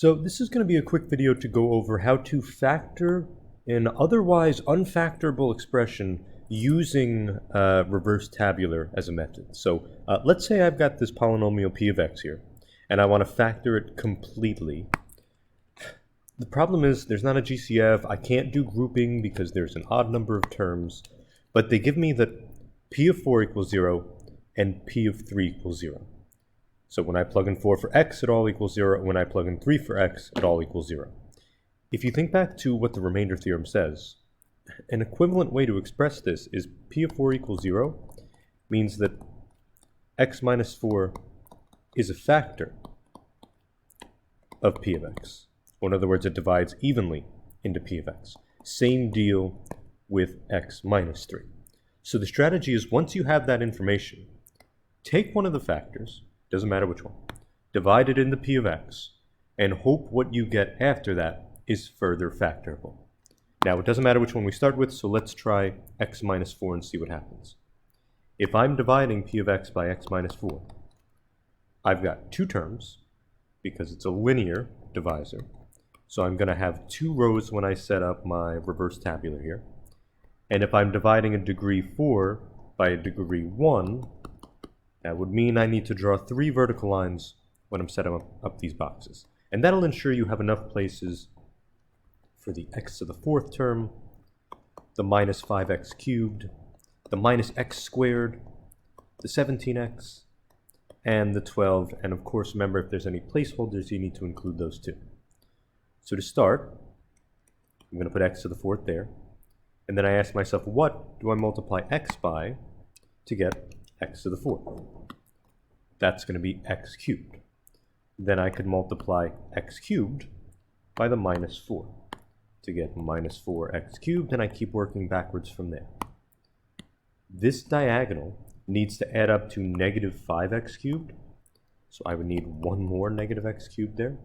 So this is going to be a quick video to go over how to factor an otherwise unfactorable expression using reverse tabular as a method. So let's say I've got this polynomial p of x here, and I want to factor it completely. The problem is there's not a GCF. I can't do grouping because there's an odd number of terms, but they give me that p of 4 equals 0 and p of 3 equals 0. So when I plug in 4 for x, it all equals 0. When I plug in 3 for x, it all equals 0. If you think back to what the remainder theorem says, an equivalent way to express this is p of 4 equals 0 means that x minus 4 is a factor of p of x. Or in other words, it divides evenly into p of x. Same deal with x minus 3. So the strategy is, once you have that information, take one of the factors, doesn't matter which one, divide it into p of x, and hope what you get after that is further factorable. Now, it doesn't matter which one we start with, so let's try x minus 4 and see what happens. If I'm dividing p of x by x minus 4, I've got two terms, because it's a linear divisor. So I'm going to have two rows when I set up my reverse tabular here. And if I'm dividing a degree 4 by a degree 1, that would mean I need to draw 3 vertical lines when I'm setting up these boxes. And that'll ensure you have enough places for the x to the 4th term, the minus 5x cubed, the minus x squared, the 17x, and the 12. And of course, remember, if there's any placeholders, you need to include those too. So to start, I'm going to put x to the 4th there. And then I ask myself, what do I multiply x by to get x to the 4th? That's going to be x cubed. Then I could multiply x cubed by the minus 4 to get minus 4x cubed, and I keep working backwards from there. This diagonal needs to add up to negative 5x cubed, so I would need one more negative x cubed there.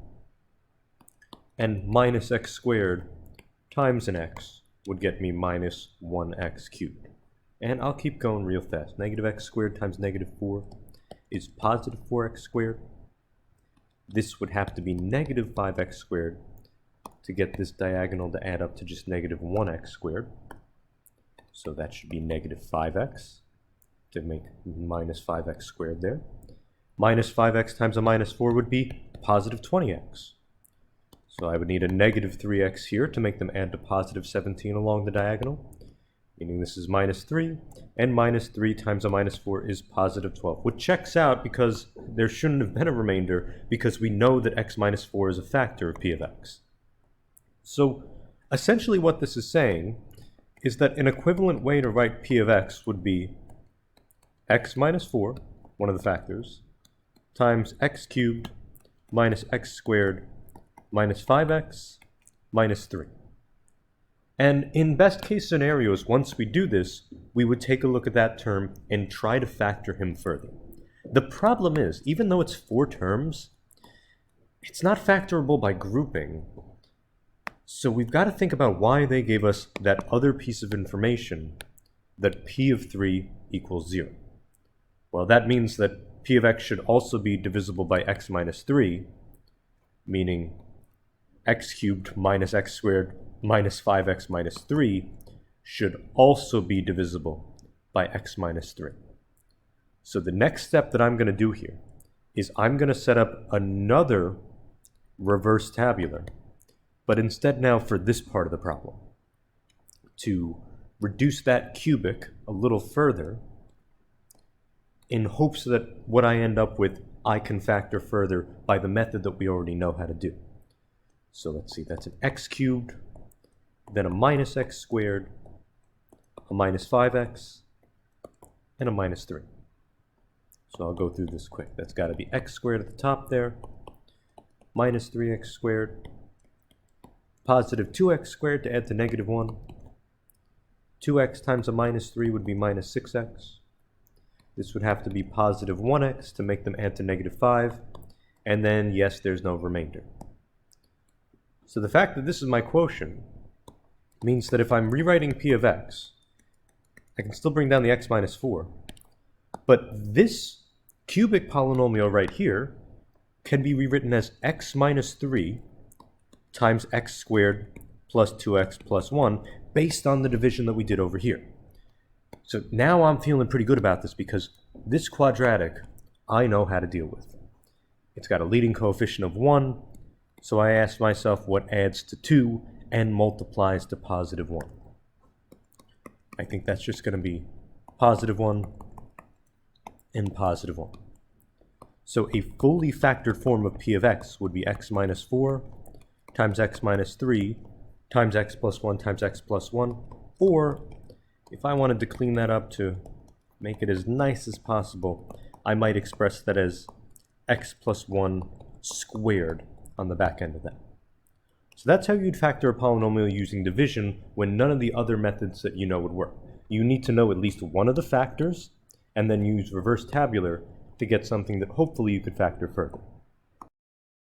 And minus x squared times an x would get me minus 1x cubed. And I'll keep going real fast. Negative x squared times negative 4 is positive 4x squared. This would have to be negative 5x squared to get this diagonal to add up to just negative 1x squared. So that should be negative 5x to make minus 5x squared there. Minus 5x times a minus 4 would be positive 20x. So I would need a negative 3x here to make them add to positive 17 along the diagonal, meaning this is minus 3, and minus 3 times a minus 4 is positive 12, which checks out because there shouldn't have been a remainder, because we know that x minus 4 is a factor of p of x. So essentially what this is saying is that an equivalent way to write p of x would be x minus 4, one of the factors, times x cubed minus x squared minus 5x minus 3. And in best case scenarios, once we do this, we would take a look at that term and try to factor him further. The problem is, even though it's 4 terms, it's not factorable by grouping. So we've got to think about why they gave us that other piece of information, that p of 3 equals 0. Well, that means that p of x should also be divisible by x minus 3, meaning x cubed minus x squared minus 5x minus 3 should also be divisible by x minus 3. So the next step that I'm going to do here is I'm going to set up another reverse tabular, but instead now for this part of the problem, to reduce that cubic a little further in hopes that what I end up with I can factor further by the method that we already know how to do. So let's see, that's an x cubed, then a minus x squared, a minus 5x, and a minus 3. So I'll go through this quick. That's got to be x squared at the top there, minus 3x squared, positive 2x squared to add to negative 1. 2x times a minus 3 would be minus 6x. This would have to be positive 1x to make them add to negative 5. And then, yes, there's no remainder. So the fact that this is my quotient means that if I'm rewriting p of x, I can still bring down the x minus 4. But this cubic polynomial right here can be rewritten as x minus 3 times x squared plus 2x plus 1 based on the division that we did over here. So now I'm feeling pretty good about this because this quadratic I know how to deal with. It's got a leading coefficient of 1, so I asked myself what adds to 2 and multiplies to positive 1. I think that's just going to be positive 1 and positive 1. So a fully factored form of p of x would be x minus 4 times x minus 3 times x plus 1 times x plus 1. Or if I wanted to clean that up to make it as nice as possible, I might express that as x plus 1 squared on the back end of that. So that's how you'd factor a polynomial using division when none of the other methods that you know would work. You need to know at least one of the factors and then use reverse tabular to get something that hopefully you could factor further.